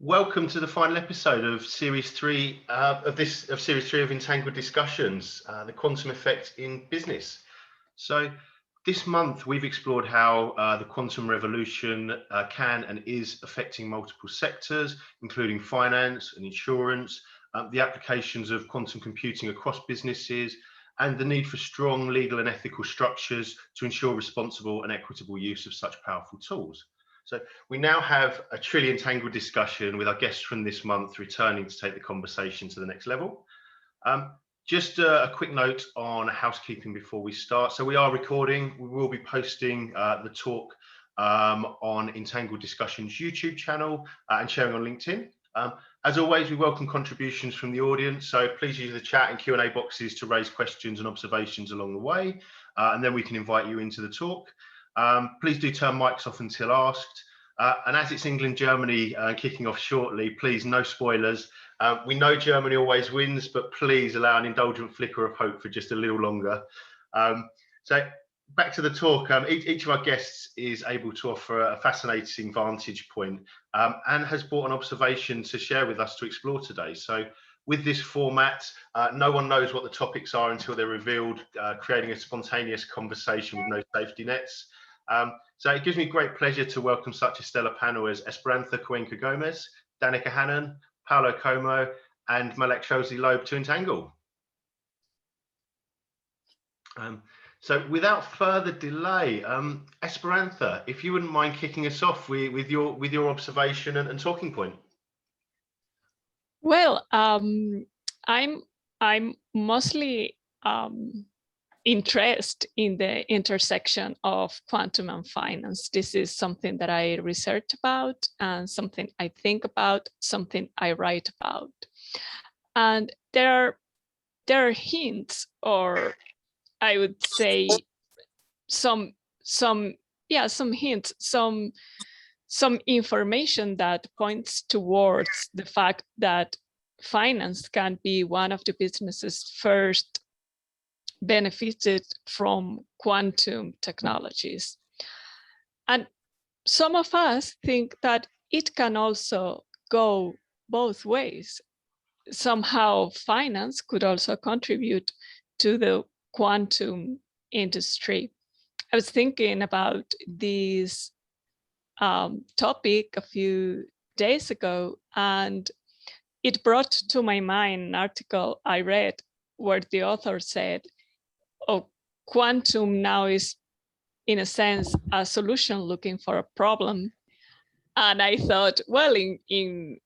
Welcome to the final episode of Series 3 of Series 3 of Entangled Discussions, the quantum effect in business. So this month we've explored how the quantum revolution can and is affecting multiple sectors, including finance and insurance, the applications of quantum computing across businesses, and the need for strong legal and ethical structures to ensure responsible and equitable use of such powerful tools. So we now have a truly entangled discussion with our guests from this month returning to take the conversation to the next level. Just a quick note on housekeeping before we start. So we are recording. We will be posting the talk on Entangled Discussions YouTube channel and sharing on LinkedIn. As always, we welcome contributions from the audience. So please use the chat and Q&A boxes to raise questions and observations along the way. And then we can invite you into the talk. Please do turn mics off until asked. And as it's England-Germany kicking off shortly, please no spoilers. We know Germany always wins, but please allow an indulgent flicker of hope for just a little longer. So back to the talk. Each of our guests is able to offer a fascinating vantage point and has brought an observation to share with us to explore today. So with this format, no one knows what the topics are until they're revealed, creating a spontaneous conversation with no safety nets. So it gives me great pleasure to welcome such a stellar panel as Esperanza Cuenca Gómez, Danika Hannon, Paolo Cuomo, and Malak Loeb to Entangled. So without further delay, Esperanza, if you wouldn't mind kicking us off with your observation and talking point. Well, I'm mostly interested in the intersection of quantum and finance. This is something that I research about and something I think about, something I write about. And there are hints, or I would say some hints, some information that points towards the fact that finance can be one of the businesses first benefited from quantum technologies. And some of us think that it can also go both ways. Somehow finance could also contribute to the quantum industry. I was thinking about this topic a few days ago, and it brought to my mind an article I read where the author said, oh, quantum now is, in a sense, a solution looking for a problem. And I thought, well, in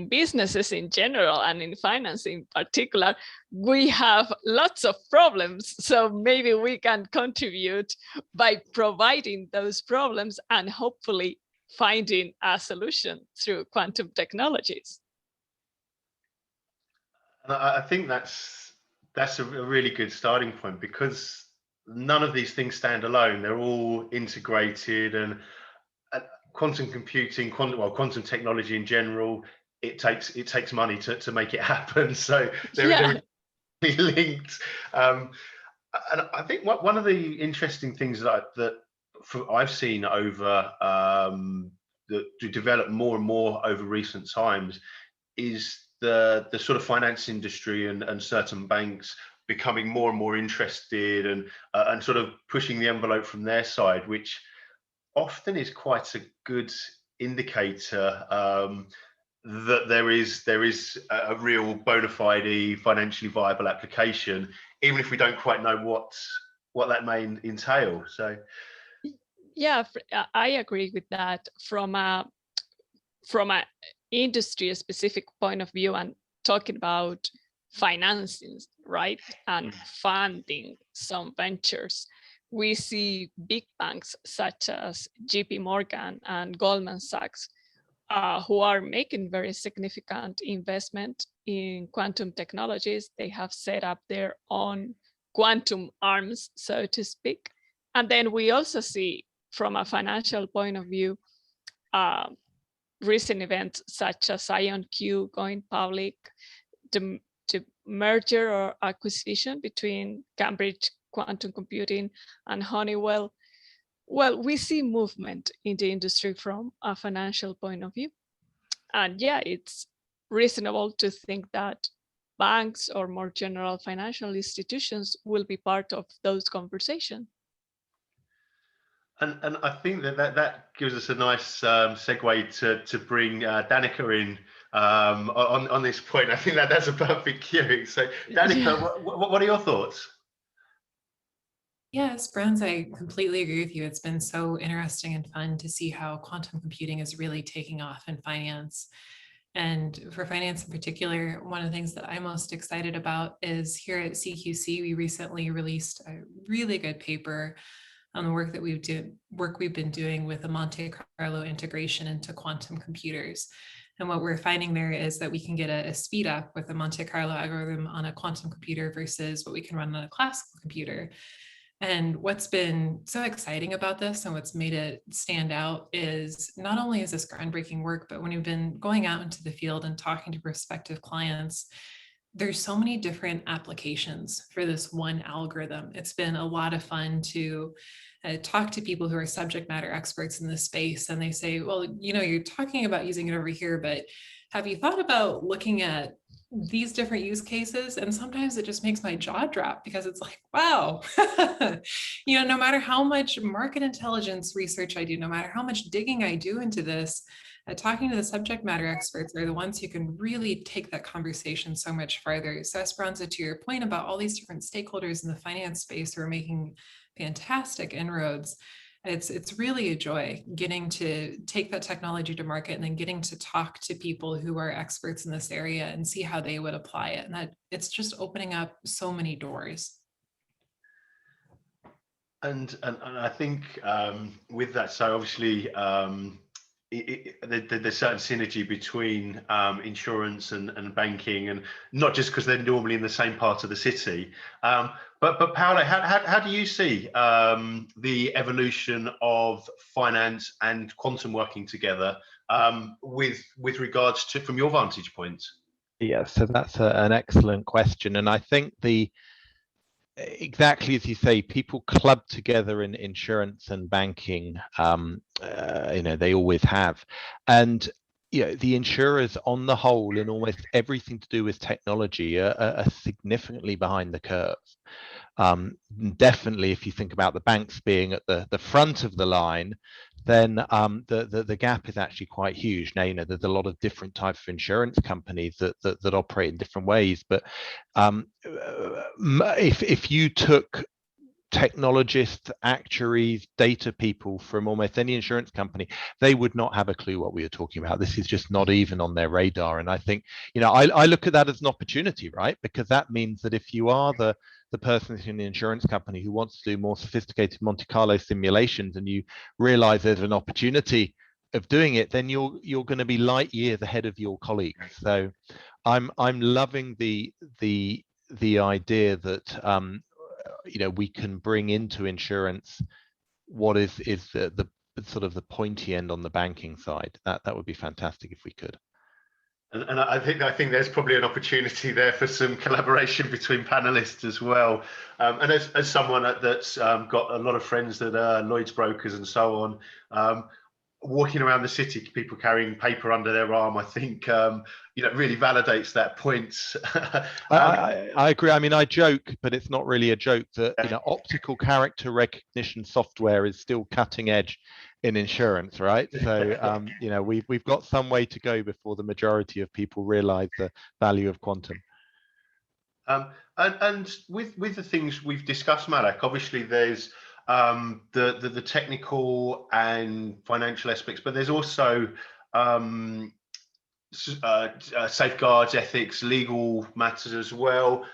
businesses in general and in finance in particular, we have lots of problems. So maybe we can contribute by providing those problems and hopefully finding a solution through quantum technologies. I think that's a really good starting point, because none of these things stand alone. They're all integrated, and quantum computing, quantum technology in general, it takes money to make it happen. So they're linked. And I think one of the interesting things that I've seen over to develop more and more over recent times is the sort of finance industry and certain banks becoming more and more interested and sort of pushing the envelope from their side, which often is quite a good indicator that there is a real bona fide financially viable application, even if we don't quite know what that may entail. So yeah, I agree with that. From a industry specific point of view, and talking about financing, right, and funding some ventures, we see big banks such as JP Morgan and Goldman Sachs who are making very significant investment in quantum technologies. They have set up their own quantum arms, so to speak. And then we also see, from a financial point of view, recent events such as IonQ going public, the merger or acquisition between Cambridge Quantum Computing and Honeywell. Well, we see movement in the industry from a financial point of view. And yeah, it's reasonable to think that banks or more general financial institutions will be part of those conversations. And I think that gives us a nice segue to bring Danika in on this point. I think that's a perfect cue. So Danika, what are your thoughts? Yeah, Esperanza, I completely agree with you. It's been so interesting and fun to see how quantum computing is really taking off in finance. And for finance in particular, one of the things that I'm most excited about is here at CQC, we recently released a really good paper on the work that we've been doing with the Monte Carlo integration into quantum computers. And what we're finding there is that we can get a speed up with the Monte Carlo algorithm on a quantum computer versus what we can run on a classical computer. And what's been so exciting about this and what's made it stand out is not only is this groundbreaking work, but when you've been going out into the field and talking to prospective clients, there's so many different applications for this one algorithm. It's been a lot of fun to talk to people who are subject matter experts in this space. And they say, well, you're talking about using it over here, but have you thought about looking at these different use cases? And sometimes it just makes my jaw drop because it's like, wow, no matter how much market intelligence research I do, no matter how much digging I do into this, talking to the subject matter experts are the ones who can really take that conversation so much farther. So Esperanza, to your point about all these different stakeholders in the finance space who are making fantastic inroads, it's really a joy getting to take that technology to market and then getting to talk to people who are experts in this area and see how they would apply it. And that it's just opening up so many doors. And I think with that, so obviously there's certain synergy between insurance and banking, and not just because they're normally in the same part of the city. But Paolo, how do you see the evolution of finance and quantum working together with regards to, from your vantage point? Yeah, so that's an excellent question, and I think exactly as you say, people club together in insurance and banking. They always have, and the insurers on the whole in almost everything to do with technology are significantly behind the curve. Definitely, if you think about the banks being at the front of the line, then the gap is actually quite huge. Now, there's a lot of different types of insurance companies that operate in different ways. But if you took technologists, actuaries, data people from almost any insurance company, they would not have a clue what we are talking about. This is just not even on their radar. And I think, I look at that as an opportunity, right? Because that means that if you are the person in the insurance company who wants to do more sophisticated Monte Carlo simulations and you realize there's an opportunity of doing it, then you're going to be light years ahead of your colleagues. So I'm loving the idea that we can bring into insurance what is the sort of the pointy end on the banking side. That would be fantastic if we could. And I think there's probably an opportunity there for some collaboration between panelists as well. And as someone that's got a lot of friends that are Lloyd's brokers and so on, walking around the city, people carrying paper under their arm, I think really validates that point. I agree. I mean, I joke, but it's not really a joke that optical character recognition software is still cutting edge in insurance, right? So we've got some way to go before the majority of people realize the value of quantum. And with the things we've discussed, Malak, obviously there's the technical and financial aspects, but there's also safeguards, ethics, legal matters as well,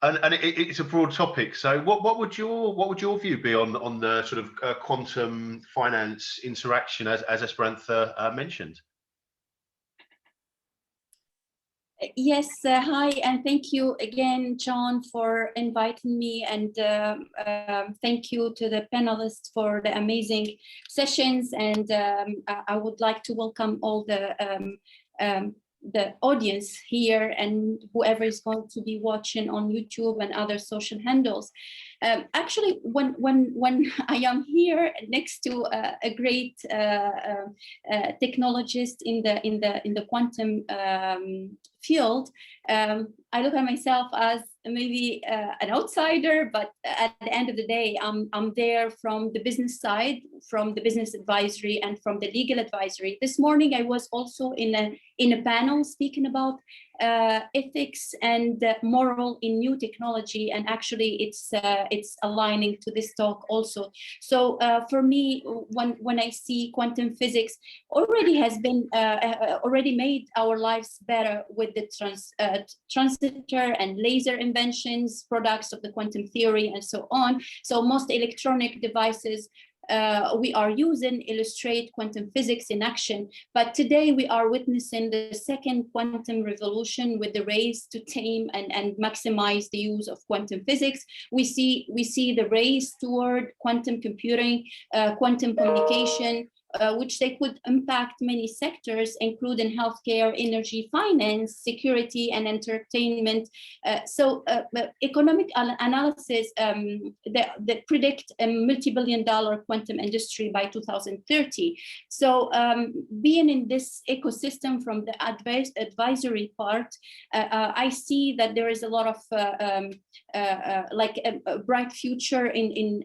and it's a broad topic. So what would your view be on the sort of quantum finance interaction as Esperanza mentioned? Yes, hi, and thank you again, John, for inviting me, and thank you to the panelists for the amazing sessions. And I would like to welcome all the the audience here and whoever is going to be watching on YouTube and other social handles. Actually, when I am here next to a great technologist in the quantum field, I look at myself as maybe an outsider, but at the end of the day, I'm there from the business side, from the business advisory, and from the legal advisory. This morning, I was also in a panel speaking about ethics and moral in new technology, and actually, it's aligning to this talk also. So for me, when I see quantum physics already has been already made our lives better with the transistor and laser inventions, products of the quantum theory, and so on. So most electronic devices we are using illustrate quantum physics in action. But today we are witnessing the second quantum revolution with the race to tame and maximize the use of quantum physics. We see the race toward quantum computing, quantum communication, which they could impact many sectors, including healthcare, energy, finance, security, and entertainment. So economic analysis that predict a multi-billion-dollar quantum industry by 2030. So being in this ecosystem from the advisory part, I see that there is a lot of like a bright future in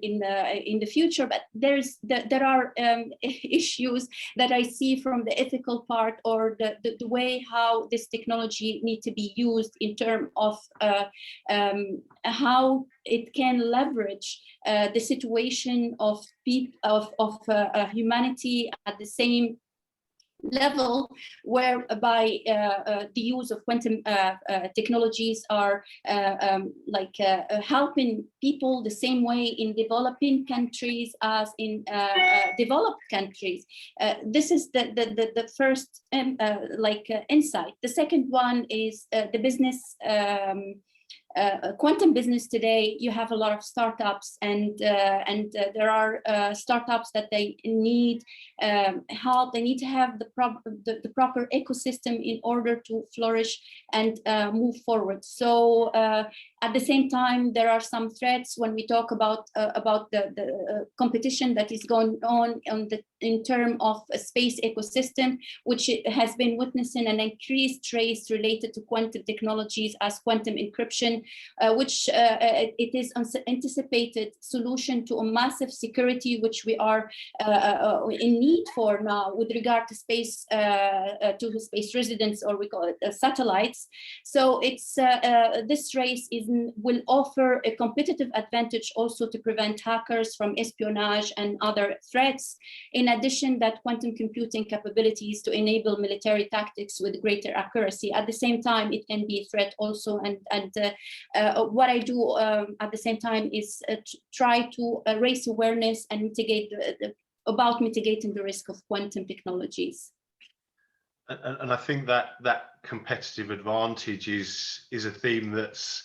the future, but there are issues that I see from the ethical part, or the way how this technology needs to be used in terms of how it can leverage the situation of humanity at the same level, whereby the use of quantum technologies are helping people the same way in developing countries as in developed countries. This is the first insight. The second one is the business. Quantum business today, you have a lot of startups, and there are startups that they need help. They need to have the proper ecosystem in order to flourish and move forward. So at the same time, there are some threats when we talk about the competition that is going on in terms of a space ecosystem, which has been witnessing an increased race related to quantum technologies as quantum encryption, which it is an anticipated solution to a massive security, which we are in need for now with regard to space residents, or we call it satellites. So it's this race will offer a competitive advantage also to prevent hackers from espionage and other threats. In addition, that quantum computing capabilities to enable military tactics with greater accuracy. At the same time, it can be a threat also. And what I do at the same time is try to raise awareness and mitigate about mitigating the risk of quantum technologies. And I think that competitive advantage is a theme that's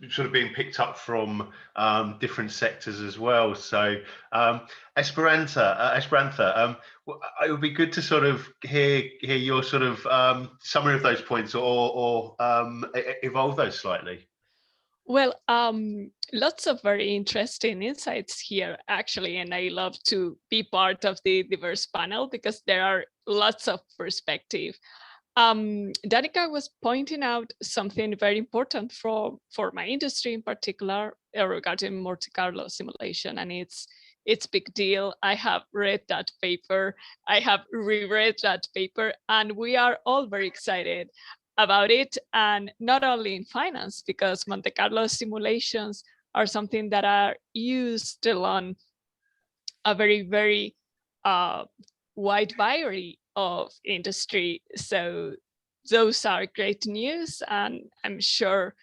sort of being picked up from different sectors as well. So Esperanza, it would be good to sort of hear your sort of summary of those points, or evolve those slightly. Well, lots of very interesting insights here, actually, and I love to be part of the diverse panel because there are lots of perspective. Danika was pointing out something very important for my industry in particular regarding Monte Carlo simulation, and it's big deal. I have read that paper, I have reread that paper, and we are all very excited about it, and not only in finance, because Monte Carlo simulations are something that are used on a very wide variety of industry. So those are great news, and I'm sure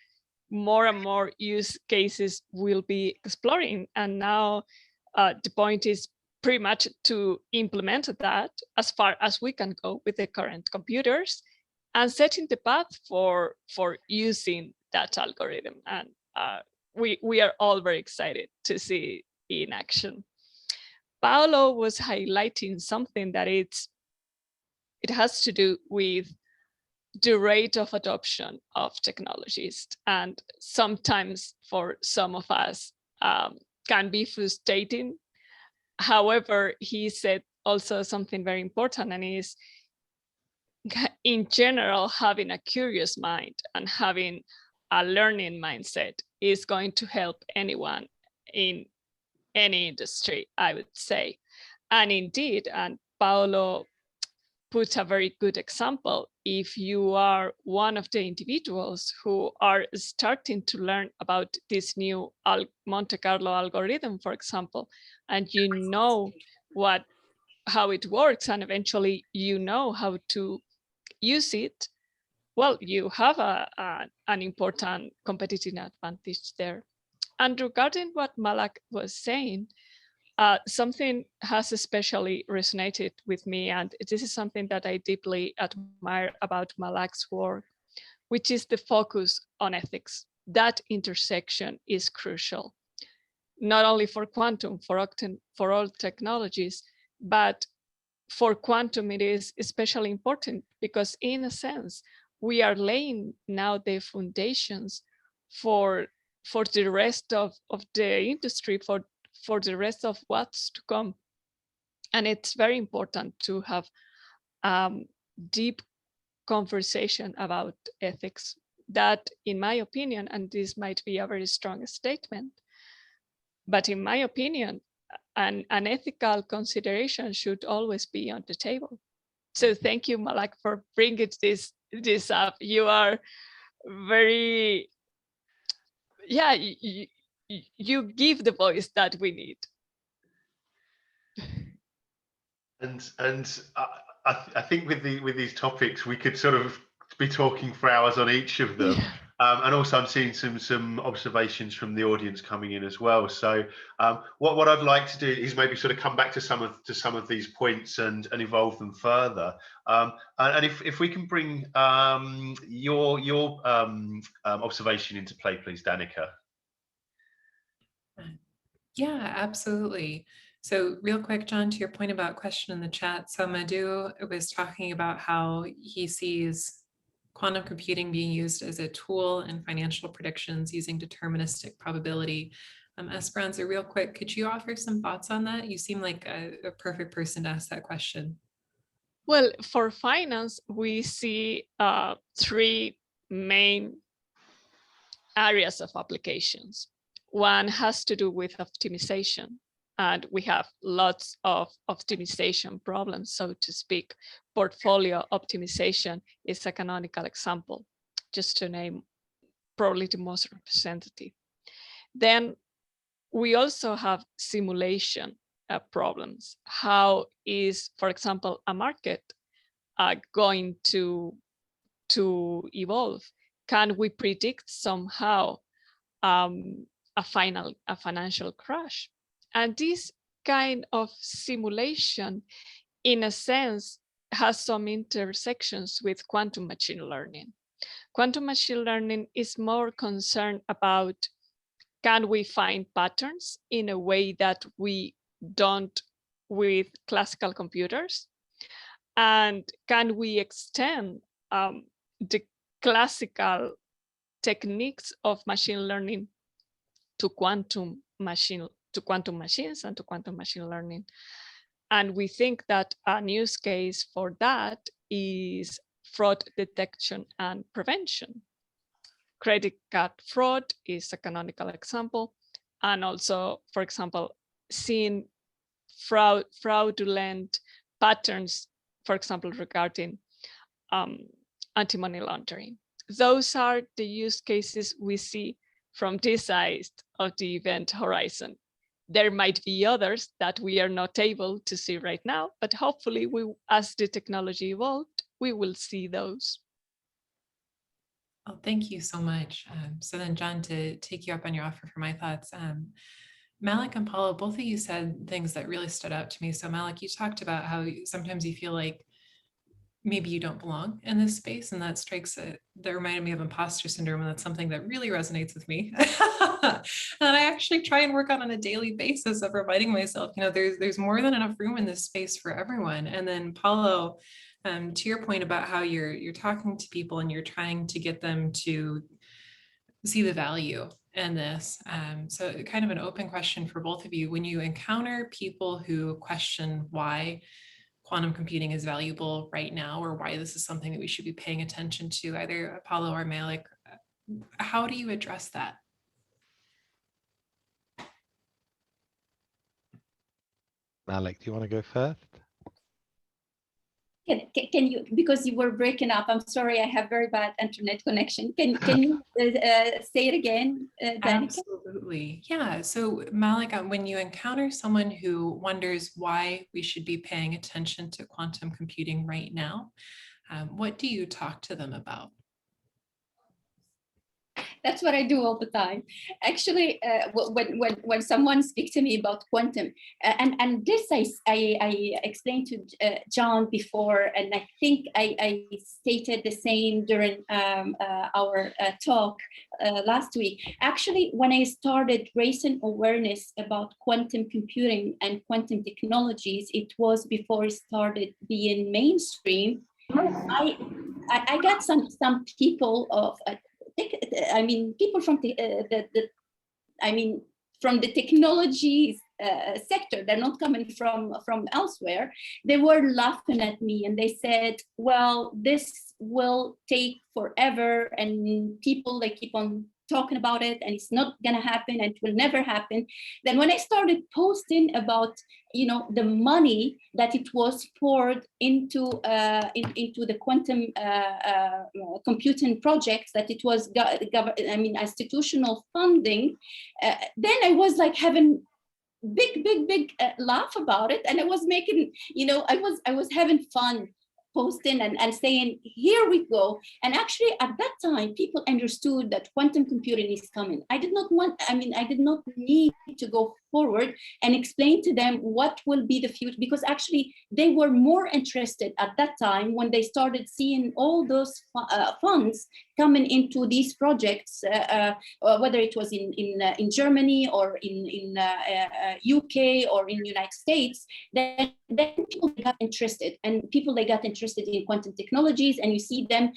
more and more use cases will be exploring. And now the point is pretty much to implement that as far as we can go with the current computers, and setting the path for using that algorithm. And we are all very excited to see in action. Paolo was highlighting something that it's it has to do with the rate of adoption of technologies, and sometimes for some of us can be frustrating. However, he said also something very important, and is in general, having a curious mind and having a learning mindset is going to help anyone in any industry, I would say. And indeed, and Paolo put a very good example. If you are one of the individuals who are starting to learn about this new Monte Carlo algorithm, for example, and you know how it works, and eventually you know how to use it, well, you have an important competitive advantage there. And regarding what Malak was saying, something has especially resonated with me, and this is something that I deeply admire about Malak's work, which is the focus on ethics. That intersection is crucial, not only for quantum, for all technologies, but for quantum it is especially important because, in a sense, we are laying now the foundations for the rest of the industry, for the rest of what's to come. And it's very important to have deep conversation about ethics. That, in my opinion, and this might be a very strong statement, but in my opinion, an ethical consideration should always be on the table. So thank you, Malak, for bringing this up. You are very, yeah, you give the voice that we need. And I think with these topics, we could sort of be talking for hours on each of them. Yeah. And also, I'm seeing some observations from the audience coming in as well. So, what I'd like to do is maybe sort of come back to some of these points and evolve them further. And if we can bring your observation into play, please, Danika. Yeah, absolutely. So real quick, John, to your point about question in the chat. So Madhu was talking about how he sees quantum computing being used as a tool in financial predictions using deterministic probability. Esperanza, real quick, could you offer some thoughts on that? You seem like a perfect person to ask that question. Well, for finance, we see three main areas of applications. One has to do with optimization, and we have lots of optimization problems, so to speak. Portfolio optimization is a canonical example, just to name probably the most representative. Then we also have simulation problems. How is, for example, a market going to evolve? Can we predict somehow a financial crash? And this kind of simulation, in a sense, has some intersections with quantum machine learning. Quantum machine learning is more concerned about, can we find patterns in a way that we don't with classical computers? And can we extend the classical techniques of machine learning to quantum machines and to quantum machine learning? And we think that a use case for that is fraud detection and prevention. Credit card fraud is a canonical example. And also, for example, seeing fraudulent patterns, for example, regarding anti-money laundering. Those are the use cases we see from this side of the event horizon. There might be others that we are not able to see right now, but hopefully, as the technology evolved, we will see those. Oh, thank you so much. So then, John, to take you up on your offer for my thoughts, Malak and Paolo, both of you said things that really stood out to me. So Malak, you talked about how sometimes you feel like maybe you don't belong in this space, and that reminded me of imposter syndrome, and that's something that really resonates with me. And I actually try and work on a daily basis of reminding myself, there's more than enough room in this space for everyone. And then Paolo, To your point about how you're talking to people and you're trying to get them to see the value in this. So kind of an open question for both of you. When you encounter people who question why quantum computing is valuable right now, or why this is something that we should be paying attention to, either Paolo or Malak, how do you address that? Malak, do you want to go first? Can you, because you were breaking up, I'm sorry, I have very bad internet connection. Can you say it again, Danika? Absolutely. Yeah. So Malak, when you encounter someone who wonders why we should be paying attention to quantum computing right now, what do you talk to them about? That's what I do all the time. Actually, when someone speaks to me about quantum, and this I explained to John before, and I think I stated the same during our talk last week. Actually, when I started raising awareness about quantum computing and quantum technologies, it was before it started being mainstream. I got some people of people from from the technology sector. They're not coming from elsewhere. They were laughing at me and they said, well, this will take forever, and people, they keep on talking about it, and it's not going to happen, and it will never happen. Then when I started posting about, the money that it was poured into the quantum computing projects, that it was institutional funding, then I was like having big laugh about it, and I was making, I was having fun posting and saying, here we go. And actually at that time, people understood that quantum computing is coming. I did not need to go forward and explain to them what will be the future, because actually they were more interested at that time when they started seeing all those funds coming into these projects, whether it was in Germany or in UK or in United States. Then people got interested, and people, they got interested in quantum technologies, and you see them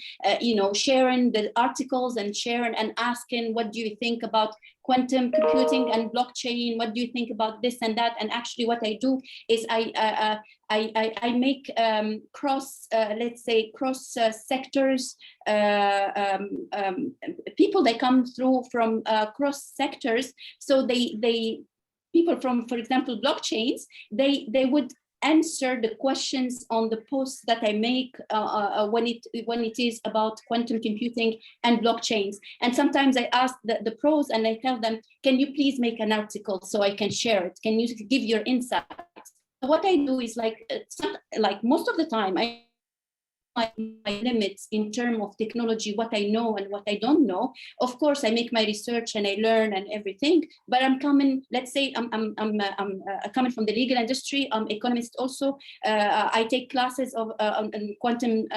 sharing the articles and sharing and asking, what do you think about quantum computing and blockchain? What do you think about this and that? And actually what I do is I make cross sectors, people that come through from cross sectors. So people from, for example, blockchains, they would answer the questions on the posts that I make when it is about quantum computing and blockchains. And sometimes I ask the pros, and I tell them, can you please make an article so I can share it? Can you give your insights? What I do is like most of the time, my limits in terms of technology, what I know and what I don't know. Of course, I make my research and I learn and everything, but I'm coming, let's say I'm coming from the legal industry. I'm economist also. I take classes of quantum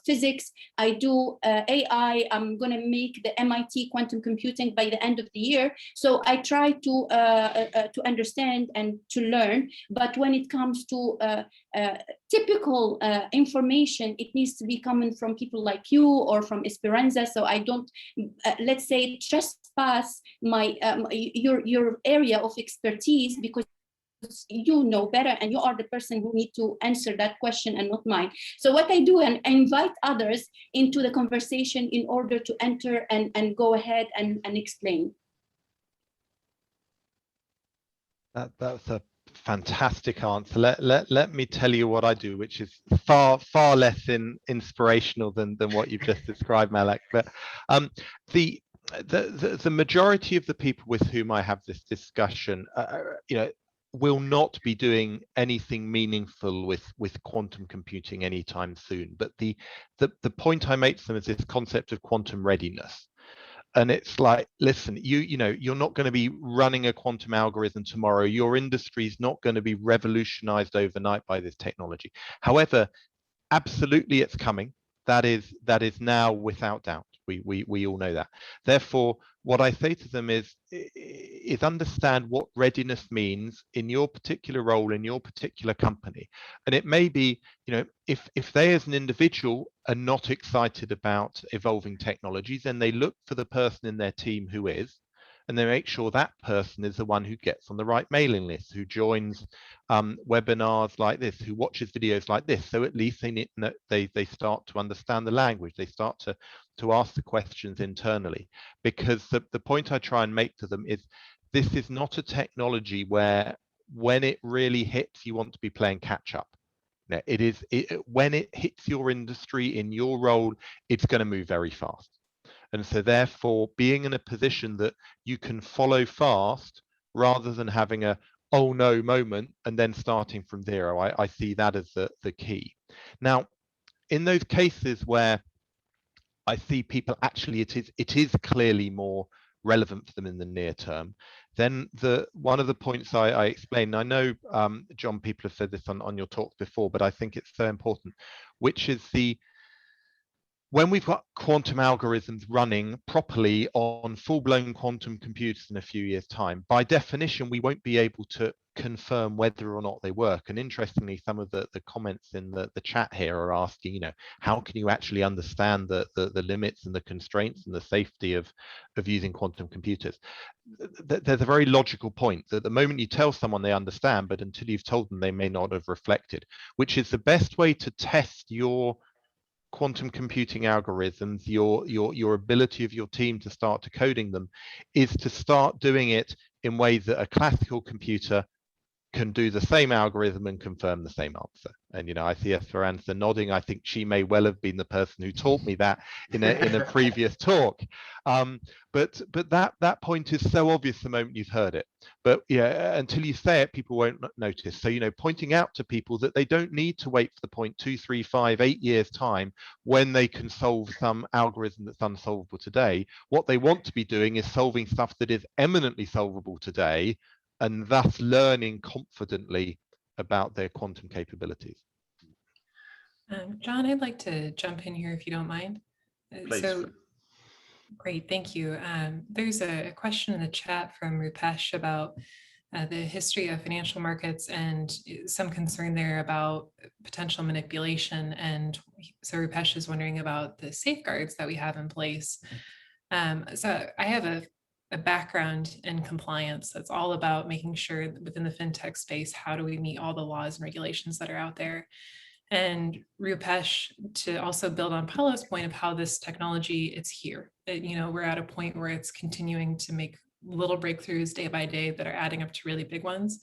physics. I do AI. I'm going to make the MIT quantum computing by the end of the year. So I try to understand and to learn. But when it comes to typical information, it needs to be coming from people like you or from Esperanza. So I don't, let's say, trespass my your area of expertise, because you know better and you are the person who need to answer that question and not mine. So what I do, and I invite others into the conversation in order to enter and go ahead and explain. That's a fantastic answer. Let me tell you what I do, which is far less inspirational than what you've just described, Malak. But the majority of the people with whom I have this discussion, will not be doing anything meaningful with quantum computing anytime soon. But the point I make to them is this concept of quantum readiness. And it's like, listen, you're not going to be running a quantum algorithm tomorrow. Your industry is not going to be revolutionized overnight by this technology. However, absolutely it's coming. That is now without doubt. We all know that. Therefore, what I say to them is understand what readiness means in your particular role, in your particular company. And it may be, if they as an individual are not excited about evolving technologies, then they look for the person in their team who is, and they make sure that person is the one who gets on the right mailing list, who joins webinars like this, who watches videos like this. So at least they start to understand the language, they start to ask the questions internally. Because the point I try and make to them is, this is not a technology where when it really hits, you want to be playing catch up. When it hits your industry in your role, it's going to move very fast. And so therefore, being in a position that you can follow fast rather than having a oh no moment and then starting from zero, I see that as the key. Now, in those cases where I see people actually it is clearly more relevant for them in the near term, then one of the points I explained, I know, John, people have said this on your talk before, but I think it's so important, which is when we've got quantum algorithms running properly on full-blown quantum computers in a few years' time, by definition, we won't be able to confirm whether or not they work. And interestingly, some of the comments in the chat here are asking, how can you actually understand the limits and the constraints and the safety of using quantum computers? There's a very logical point that the moment you tell someone they understand, but until you've told them, they may not have reflected, which is the best way to test your quantum computing algorithms, your ability of your team to start decoding them, is to start doing it in ways that a classical computer can do the same algorithm and confirm the same answer. And I see Esperanza nodding. I think she may well have been the person who taught me that in a previous talk. But that point is so obvious the moment you've heard it. But yeah, until you say it, people won't notice. So pointing out to people that they don't need to wait for the point 2, 3, 5, 8 years time when they can solve some algorithm that's unsolvable today. What they want to be doing is solving stuff that is eminently solvable today, and thus learning confidently about their quantum capabilities. John, I'd like to jump in here if you don't mind. Please. So, great, thank you. There's a question in the chat from Rupesh about the history of financial markets and some concern there about potential manipulation. And so Rupesh is wondering about the safeguards that we have in place. So I have a background in compliance that's all about making sure that within the fintech space, how do we meet all the laws and regulations that are out there? And Rupesh, to also build on Paolo's point of how this technology, it's here. We're at a point where it's continuing to make little breakthroughs day by day that are adding up to really big ones.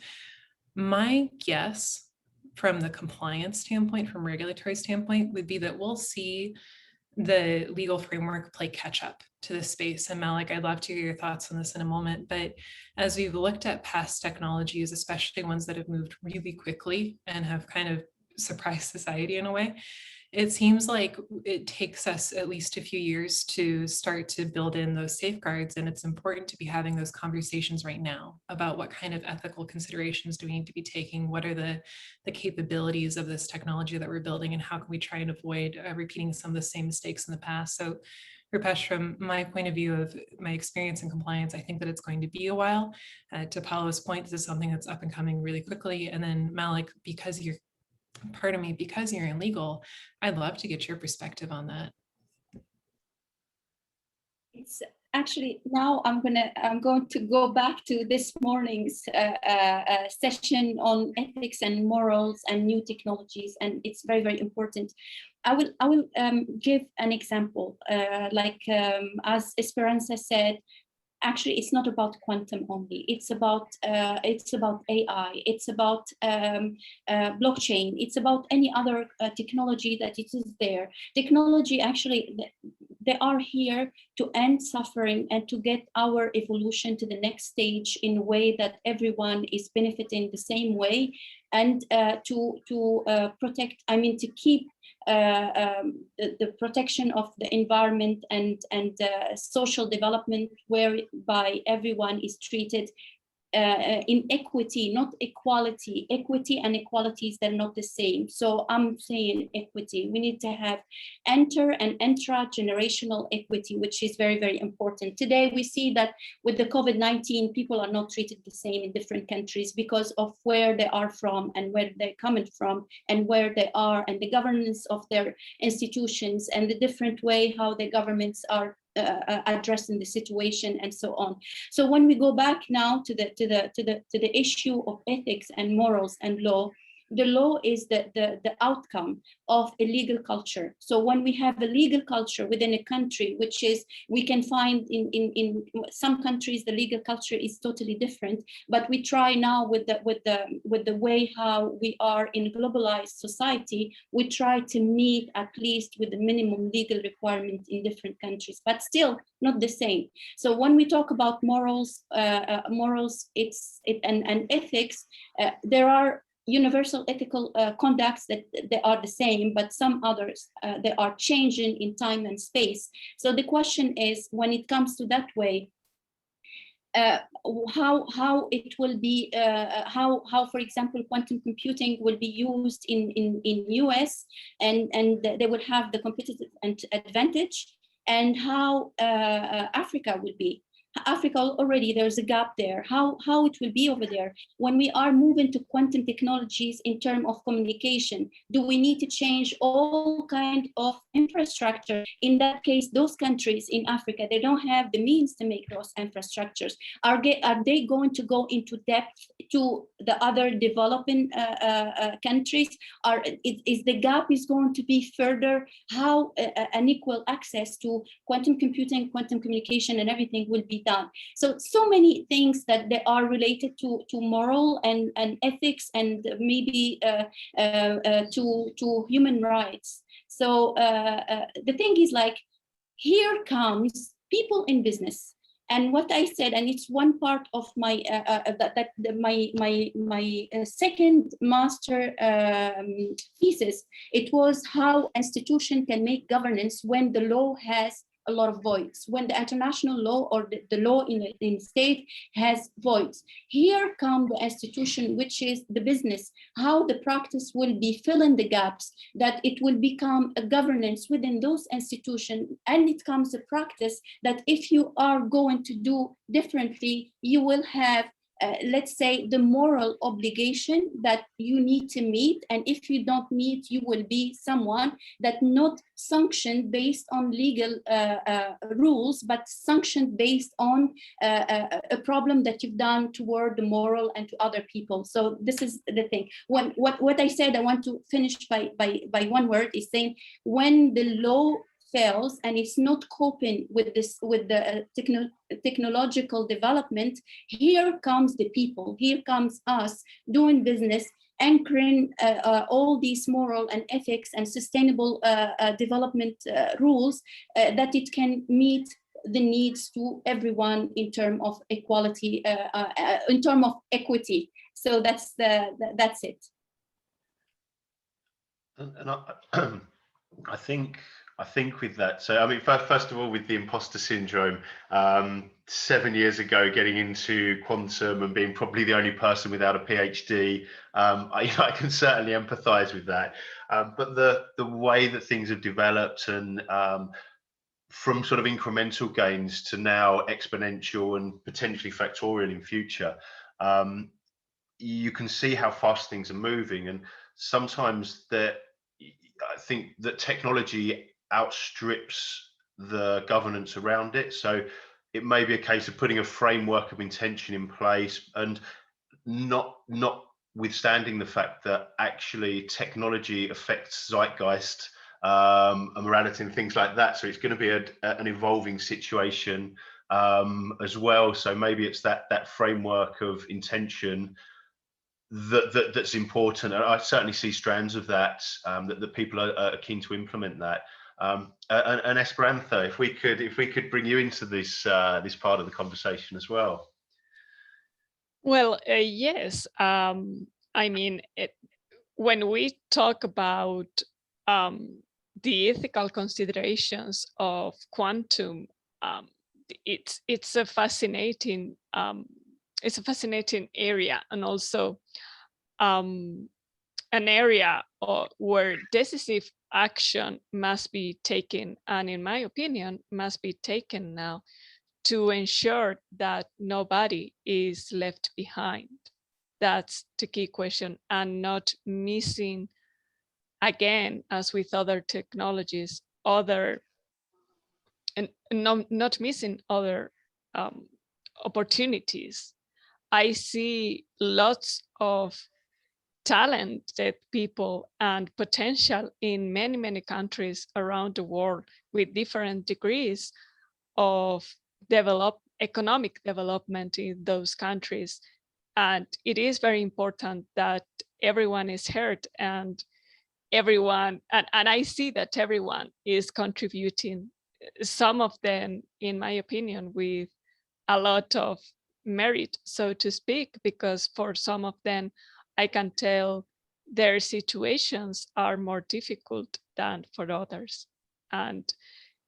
My guess from the compliance standpoint, from regulatory standpoint, would be that we'll see the legal framework play catch up to this space. And Malak, I'd love to hear your thoughts on this in a moment. But as we've looked at past technologies, especially ones that have moved really quickly and have kind of surprised society in a way, it seems like it takes us at least a few years to start to build in those safeguards. And it's important to be having those conversations right now about what kind of ethical considerations do we need to be taking? What are the capabilities of this technology that we're building, and how can we try and avoid repeating some of the same mistakes in the past? So Rupesh, from my point of view of my experience in compliance, I think that it's going to be a while. To Paolo's point, this is something that's up and coming really quickly. And then Malak, because you're in legal, I'd love to get your perspective on that. It's actually, now I'm going to go back to this morning's session on ethics and morals and new technologies, and it's very, very important. I will give an example. As Esperanza said, actually, it's not about quantum only. It's about AI. It's about blockchain. It's about any other technology that it is there. Technology, actually, they are here to end suffering and to get our evolution to the next stage in a way that everyone is benefiting the same way, and to protect. To keep the protection of the environment and social development, whereby everyone is treated in equity, not equality. Equity and equalities, they're not the same. So I'm saying equity. We need to have inter and intra-generational equity, which is very, very important. Today, we see that with the COVID-19, people are not treated the same in different countries because of where they are from and where they're coming from and where they are and the governance of their institutions and the different way how the governments are addressing the situation and so on. So when we go back now to the issue of ethics and morals and law, the law is the outcome of a legal culture. So when we have a legal culture within a country, which is, we can find in some countries, the legal culture is totally different, but we try now with the way how we are in globalized society, we try to meet at least with the minimum legal requirement in different countries, but still not the same. So when we talk about morals, and ethics, there are universal ethical conducts that they are the same, but some others they are changing in time and space. So the question is, when it comes to that way, how it will be, how for example quantum computing will be used in US, and they will have the competitive advantage, and how Africa will be. Africa already, there's a gap there. How it will be over there when we are moving to quantum technologies in terms of communication? Do we need to change all kind of infrastructure? In that case, those countries in Africa, they don't have the means to make those infrastructures. Are they going to go into depth to the other developing countries? Is the gap is going to be further? How unequal access to quantum computing, quantum communication, and everything will be done? So many things that they are related to moral and ethics, and maybe to human rights. So the thing is, like, here comes people in business. And what I said, and it's one part of my my second master thesis. It was how institution can make governance when the law has a lot of voids, when the international law or the law in state has voids. Here come the institution, which is the business, how the practice will be filling the gaps, that it will become a governance within those institutions. And it comes a practice that if you are going to do differently, you will have let's say the moral obligation that you need to meet, and if you don't meet, you will be someone that not sanctioned based on legal rules, but sanctioned based on a problem that you've done toward the moral and to other people. So this is the thing. What I said, I want to finish by one word, is saying when the law fails and it's not coping with this, with the technological development, here comes the people, here comes us doing business, anchoring all these moral and ethics and sustainable development rules that it can meet the needs to everyone in terms of equality, in terms of equity. So that's it. And I think with that, so I mean, first of all, with the imposter syndrome, 7 years ago, getting into quantum and being probably the only person without a PhD, I can certainly empathise with that. But the way that things have developed, and from sort of incremental gains to now exponential and potentially factorial in future, you can see how fast things are moving, and sometimes I think that technology outstrips the governance around it. So it may be a case of putting a framework of intention in place, and notwithstanding the fact that actually technology affects zeitgeist and morality and things like that. So it's going to be an evolving situation as well. So maybe it's that framework of intention that's important. And I certainly see strands of that, that people are keen to implement that. And Esperanza, if we could bring you into this this part of the conversation as well. Well, yes. I mean, when we talk about the ethical considerations of quantum, it's a fascinating it's a fascinating area, and also an area where decisive action must be taken, and in my opinion must be taken now, to ensure that nobody is left behind. That's the key question, and not missing, again, as with other technologies, not missing other opportunities. I see lots of talented people and potential in many, many countries around the world with different degrees of economic development in those countries. And it is very important that everyone is heard, and everyone, and I see that everyone is contributing, some of them, in my opinion, with a lot of merit, so to speak, because for some of them, I can tell their situations are more difficult than for others. And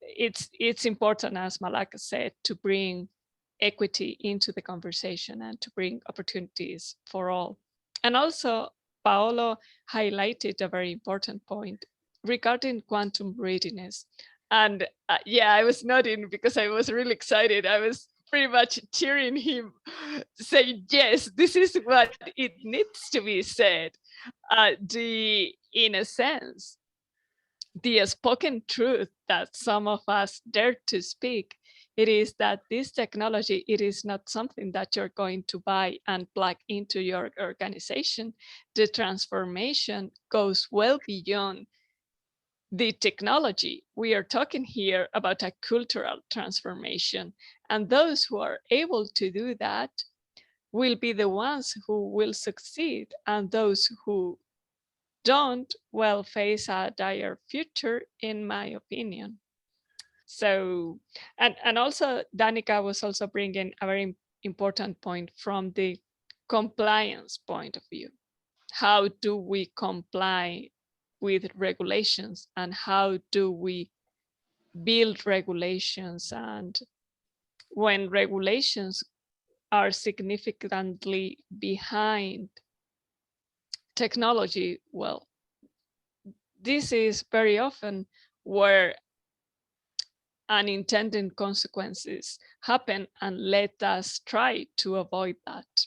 it's important, as Malak said, to bring equity into the conversation and to bring opportunities for all. And also, Paolo highlighted a very important point regarding quantum readiness. And yeah, I was nodding because I was really excited. I was pretty much cheering him, saying, yes, this is what it needs to be said. In a sense, the spoken truth that some of us dare to speak, it is that this technology, it is not something that you're going to buy and plug into your organization. The transformation goes well beyond the technology. We are talking here about a cultural transformation, and those who are able to do that will be the ones who will succeed, and those who don't, well, face a dire future, in my opinion. So, and also Danika was also bringing a very important point from the compliance point of view. How do we comply with regulations, and how do we build regulations? And when regulations are significantly behind technology, well, this is very often where unintended consequences happen, and let us try to avoid that.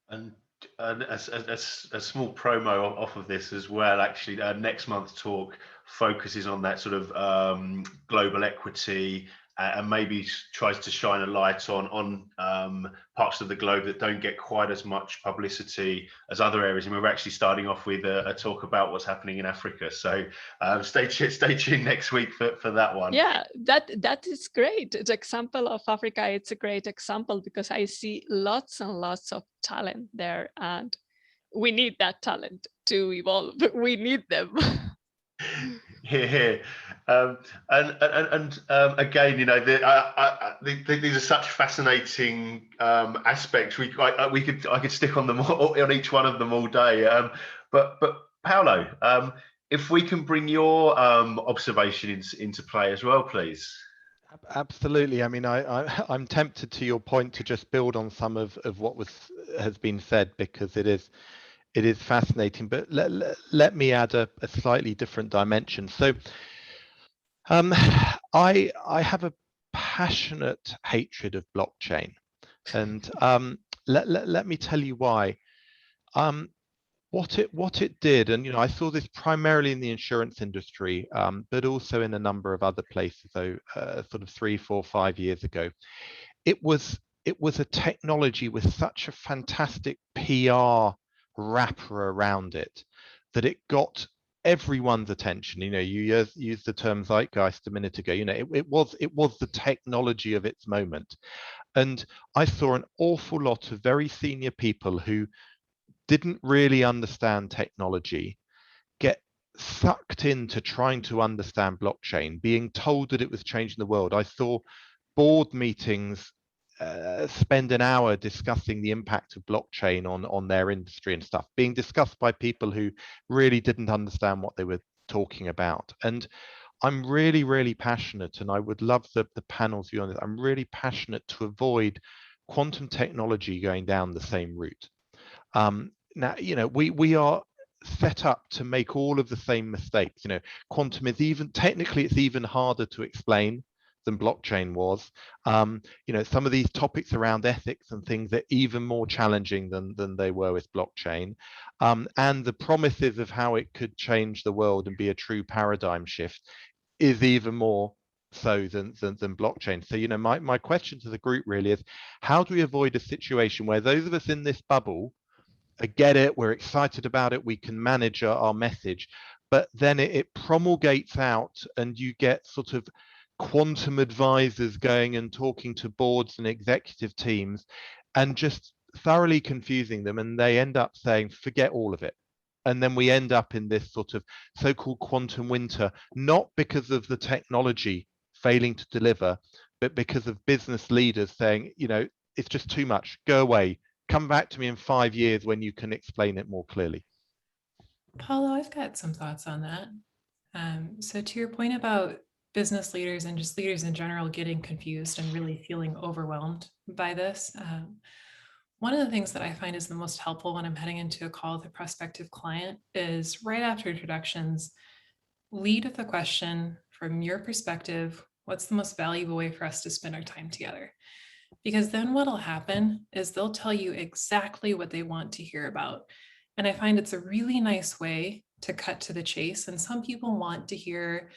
And a small promo off of this as well, actually, next month's talk focuses on that sort of global equity, and maybe tries to shine a light on parts of the globe that don't get quite as much publicity as other areas. And we're actually starting off with a talk about what's happening in Africa. So stay tuned next week for that one. Yeah, that is great. The example of Africa, it's a great example because I see lots and lots of talent there, and we need that talent to evolve. We need them. Here, and again, you know, these are such fascinating aspects. I could stick on them on each one of them all day. But Paolo, if we can bring your observation into play as well, please. Absolutely. I mean, I'm tempted, to your point, to just build on some of what has been said, because it is fascinating, but let me add a slightly different dimension. So I have a passionate hatred of blockchain, and let me tell you why. What it did, and you know, I saw this primarily in the insurance industry, but also in a number of other places. So sort of 3, 4, 5 years ago, it was a technology with such a fantastic PR wrapper around it that it got everyone's attention. You know, you used the term zeitgeist a minute ago. You know, it was the technology of its moment, and I saw an awful lot of very senior people who didn't really understand technology get sucked into trying to understand blockchain, being told that it was changing the world. I saw board meetings spend an hour discussing the impact of blockchain on their industry and stuff, being discussed by people who really didn't understand what they were talking about. And I'm really, really passionate, and I would love the panel's view on this. I'm really passionate to avoid quantum technology going down the same route. Now, we are set up to make all of the same mistakes. Quantum is technically it's even harder to explain than blockchain was. Some of these topics around ethics and things are even more challenging than they were with blockchain. And the promises of how it could change the world and be a true paradigm shift is even more so than blockchain. So, my question to the group really is, how do we avoid a situation where those of us in this bubble get it, we're excited about it, we can manage our message, but then it promulgates out and you get sort of quantum advisors going and talking to boards and executive teams and just thoroughly confusing them, and they end up saying, forget all of it. And then we end up in this sort of so-called quantum winter, not because of the technology failing to deliver, but because of business leaders saying, it's just too much, go away. Come back to me in 5 years when you can explain it more clearly. Paolo, I've got some thoughts on that. So to your point about business leaders and just leaders in general getting confused and really feeling overwhelmed by this, one of the things that I find is the most helpful when I'm heading into a call with a prospective client is right after introductions, lead with the question, from your perspective, what's the most valuable way for us to spend our time together? Because then what'll happen is they'll tell you exactly what they want to hear about. And I find it's a really nice way to cut to the chase. And some people want to hear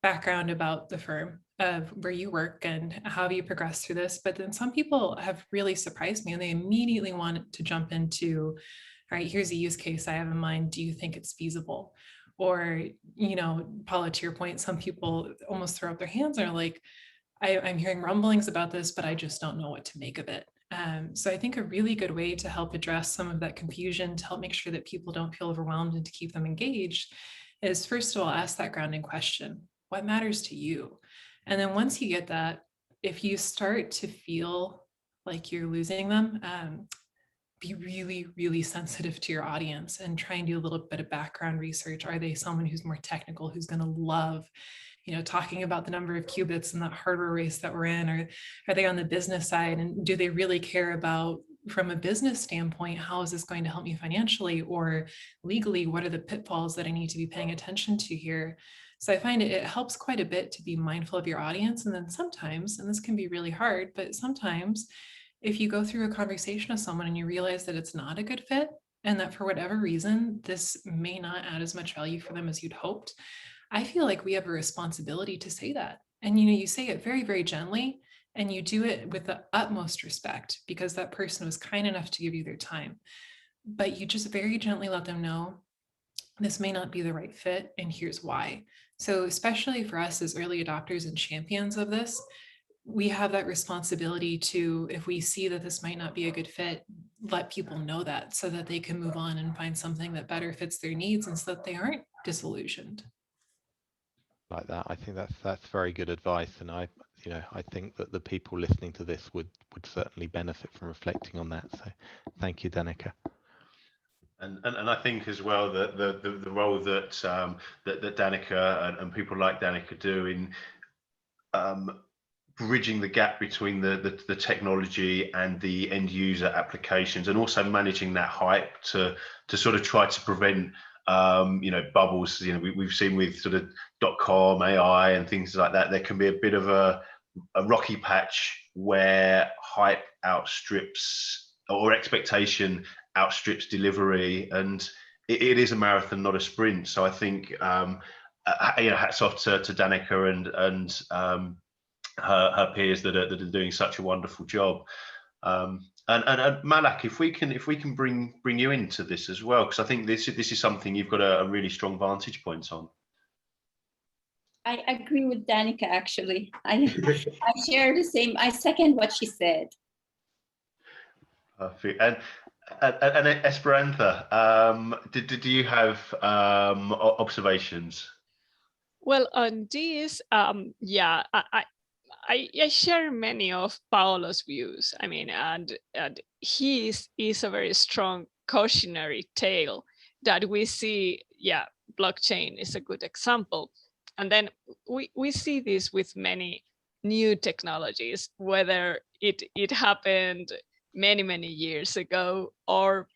background about the firm of where you work and how you progress through this. But then some people have really surprised me and they immediately want to jump into, all right, here's a use case I have in mind. Do you think it's feasible? Or, Paula, to your point, some people almost throw up their hands and are like, I'm hearing rumblings about this, but I just don't know what to make of it. So I think a really good way to help address some of that confusion, to help make sure that people don't feel overwhelmed and to keep them engaged, is first of all, ask that grounding question. What matters to you? And then once you get that, if you start to feel like you're losing them, be really, really sensitive to your audience and try and do a little bit of background research. Are they someone who's more technical, who's going to love talking about the number of qubits in that hardware race that we're in, or are they on the business side? And do they really care about, from a business standpoint, how is this going to help me financially or legally? What are the pitfalls that I need to be paying attention to here? So I find it helps quite a bit to be mindful of your audience. And then sometimes, and this can be really hard, but sometimes if you go through a conversation with someone and you realize that it's not a good fit and that for whatever reason, this may not add as much value for them as you'd hoped, I feel like we have a responsibility to say that. And, you say it very, very gently, and you do it with the utmost respect because that person was kind enough to give you their time. But you just very gently let them know this may not be the right fit, and here's why. So especially for us as early adopters and champions of this, we have that responsibility to, if we see that this might not be a good fit, let people know that so that they can move on and find something that better fits their needs and so that they aren't disillusioned. Like that, I think that's very good advice, and I think that the people listening to this would certainly benefit from reflecting on that. So thank you, Danika. And I think as well that the role that that Danika and people like Danika do in bridging the gap between the technology and the end user applications, and also managing that hype to sort of try to prevent bubbles. We've seen with sort of .com, AI and things like that, there can be a bit of a rocky patch where hype outstrips, or expectation outstrips delivery, and it is a marathon, not a sprint. So I think hats off to Danika and her peers that are doing such a wonderful job. And Malak, if we can bring you into this as well, because I think this is something you've got a really strong vantage point on. I agree with Danika, actually. I share the same. I second what she said. Perfect. And Esperanza, do you have observations? Well, on this, yeah, I share many of Paolo's views. I mean, and he is a very strong cautionary tale that we see. Yeah, blockchain is a good example. And then we see this with many new technologies, whether it happened many years ago, or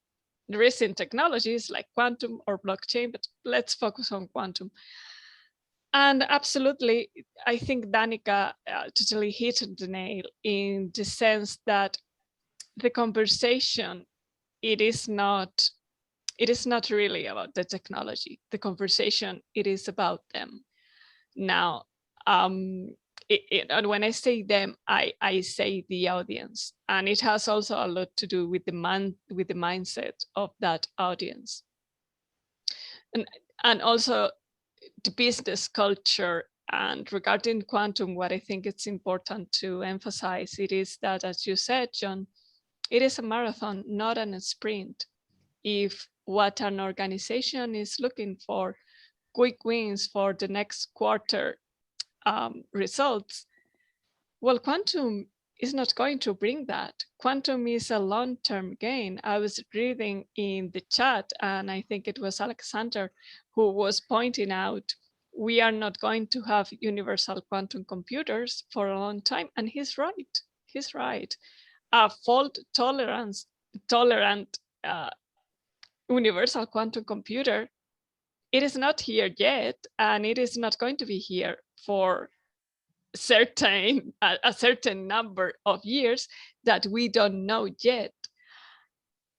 recent technologies like quantum or blockchain, but let's focus on quantum. And absolutely, I think Danika totally hit the nail in the sense that the conversation, it is not really about the technology. The conversation, it is about them. Now, and when I say them, I say the audience, and it has also a lot to do with the mindset of that audience, and also the business culture. And regarding quantum, what I think it's important to emphasize, it is that, as you said, John, it is a marathon, not a sprint. If what an organization is looking for, quick wins for the next quarter results, well, quantum is not going to bring that. Quantum is a long-term gain. I was reading in the chat, and I think it was Alexander who was pointing out, we are not going to have universal quantum computers for a long time. And he's right. He's right. A fault tolerant universal quantum computer, it is not here yet, and it is not going to be here for a certain number of years that we don't know yet.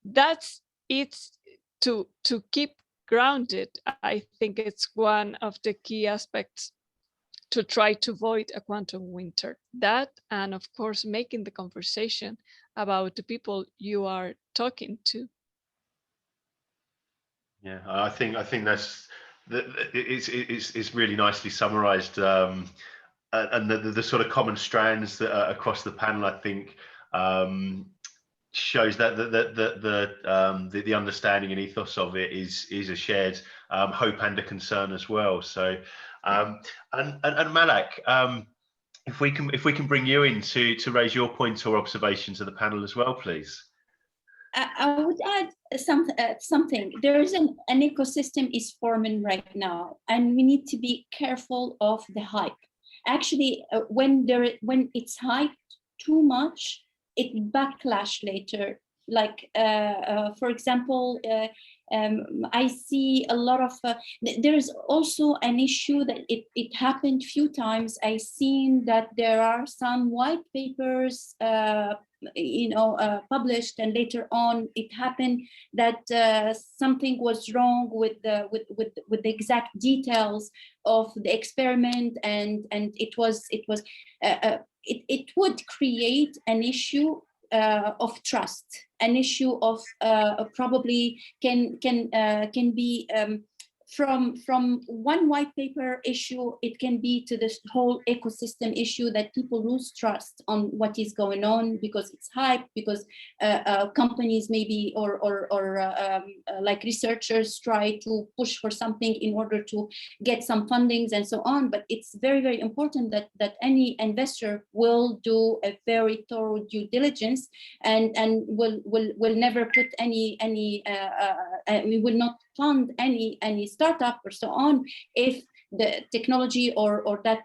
That's it's to keep grounded. I think it's one of the key aspects to try to avoid a quantum winter. That, and of course, making the conversation about the people you are talking to. Yeah, I think that's it's really nicely summarized, and the sort of common strands that are across the panel, I think, shows that the understanding and ethos of it is a shared hope and a concern as well. So, and Malak, if we can bring you in to raise your point or observation to the panel as well, please. I would add something. There is an ecosystem is forming right now, and we need to be careful of the hype. Actually, when it's hyped too much, it backlash later. Like, for example, I see a lot of, there's also an issue that it happened few times. I seen that there are some white papers, published, and later on it happened that something was wrong with the exact details of the experiment, and it would create an issue of trust, an issue of probably can be from one white paper issue, it can be to this whole ecosystem issue that people lose trust on what is going on because it's hype, because companies maybe or like researchers try to push for something in order to get some fundings and so on. But it's very, very important that any investor will do a very thorough due diligence and will never put any we will not fund any startup or so on if the technology or that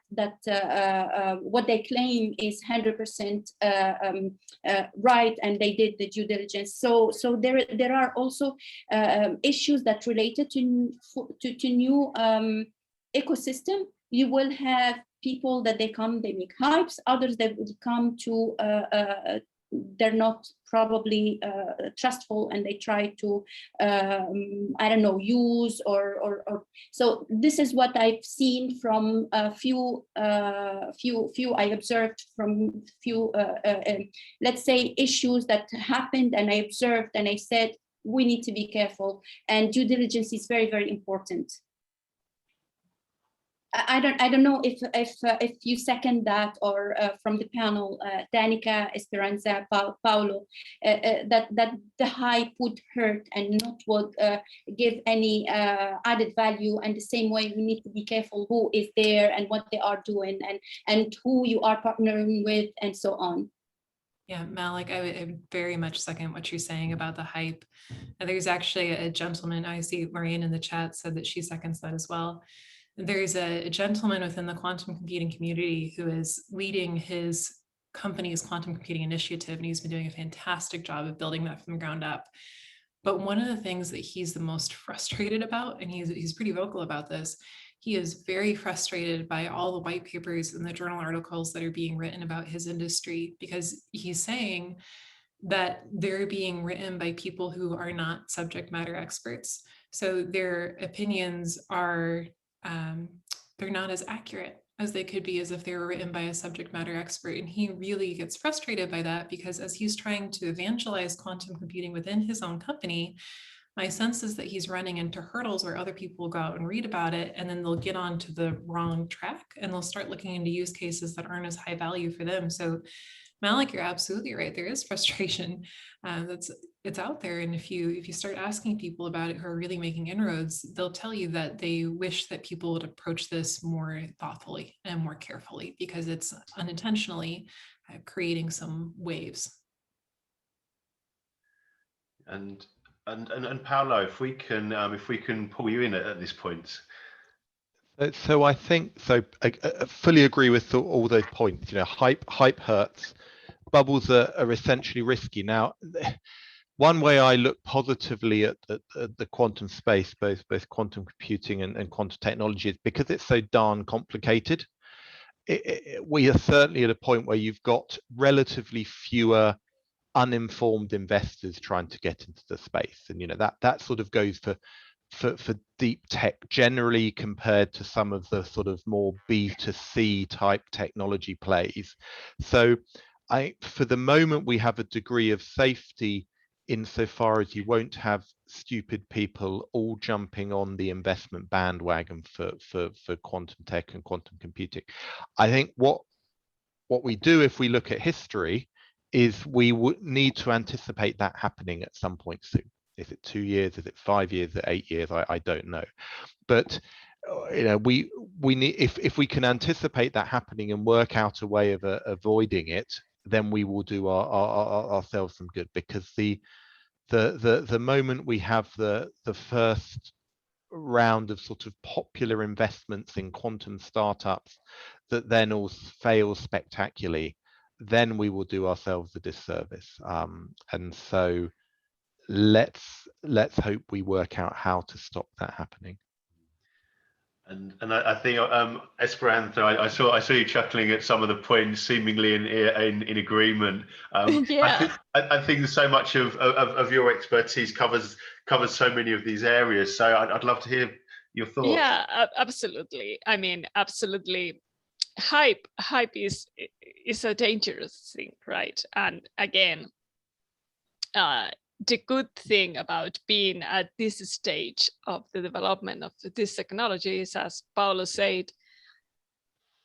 what they claim is 100% right and they did the due diligence. So there are also issues that related to new ecosystem. You will have people that they make hypes, others that will come to they're not probably trustful, and they try to use or so this is what I've seen from a few I observed from few let's say issues that happened, and I observed and I said we need to be careful, and due diligence is very, very important. I don't know if you second that, or from the panel, Danika, Esperanza, Paolo, that the hype would hurt and not would give any added value. And the same way, we need to be careful who is there and what they are doing and who you are partnering with and so on. Yeah, Malak, I would very much second what you're saying about the hype. There's actually a gentleman, I see Maureen in the chat said that she seconds that as well. There's a gentleman within the quantum computing community who is leading his company's quantum computing initiative, and he's been doing a fantastic job of building that from the ground up. But one of the things that he's the most frustrated about, and he's pretty vocal about this, he is very frustrated by all the white papers and the journal articles that are being written about his industry, because he's saying that they're being written by people who are not subject matter experts. So their opinions are, they're not as accurate as they could be as if they were written by a subject matter expert. And he really gets frustrated by that, because as he's trying to evangelize quantum computing within his own company, my sense is that he's running into hurdles where other people will go out and read about it, and then they'll get onto the wrong track and they'll start looking into use cases that aren't as high value for them. So Malak, you're absolutely right. There is frustration it's out there. And if you start asking people about it who are really making inroads, they'll tell you that they wish that people would approach this more thoughtfully and more carefully, because it's unintentionally creating some waves. And Paolo, if we can pull you in at this point. So I think so. I fully agree with all those points. You know, hype hurts. Bubbles are essentially risky. Now, one way I look positively at the quantum space, both quantum computing and quantum technology, is because it's so darn complicated. We are certainly at a point where you've got relatively fewer uninformed investors trying to get into the space, and you know that sort of goes for deep tech generally, compared to some of the sort of more B2C type technology plays. So for the moment, we have a degree of safety insofar as you won't have stupid people all jumping on the investment bandwagon for quantum tech and quantum computing. I think what we do, if we look at history, is we would need to anticipate that happening at some point soon. Is it 2 years? Is it 5 years? Is it 8 years? I don't know. But you know, we need, if we can anticipate that happening and work out a way of avoiding it, then we will do ourselves some good, because the moment we have the first round of sort of popular investments in quantum startups that then all fail spectacularly, then we will do ourselves a disservice. And so let's hope we work out how to stop that happening. And I think Esperanza, I saw you chuckling at some of the points, seemingly in agreement. Yeah. I think so much of your expertise covers so many of these areas. So I'd love to hear your thoughts. Yeah, absolutely. I mean, absolutely. Hype is a dangerous thing, right? And again, the good thing about being at this stage of the development of this technology is, as Paolo said,